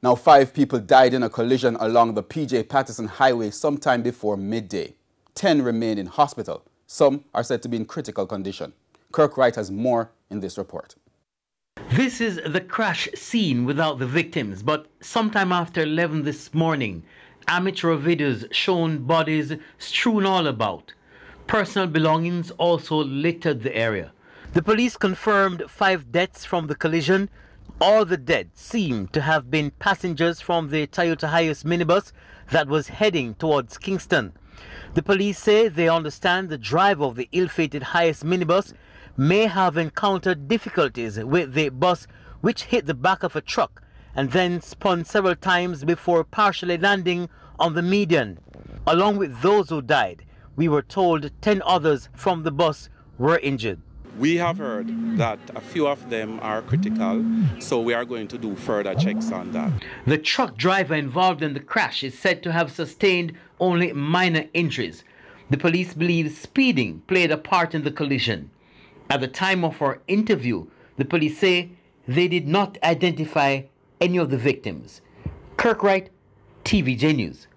Now, 5 people died in a collision along the PJ Patterson Highway sometime before midday. 10 remain in hospital. Some are said to be in critical condition. Kirk Wright has more in this report. This is the crash scene without the victims, but sometime after 11 this morning, amateur videos shown bodies strewn all about. Personal belongings also littered the area. The police confirmed 5 deaths from the collision. All the dead seem to have been passengers from the Toyota Hiace minibus that was heading towards Kingston. The police say they understand the driver of the ill-fated Hiace minibus may have encountered difficulties with the bus, which hit the back of a truck and then spun several times before partially landing on the median. Along with those who died, we were told 10 others from the bus were injured. We have heard that a few of them are critical, so we are going to do further checks on that. The truck driver involved in the crash is said to have sustained only minor injuries. The police believe speeding played a part in the collision. At the time of our interview, the police say they did not identify any of the victims. Kirk Wright, TVJ News.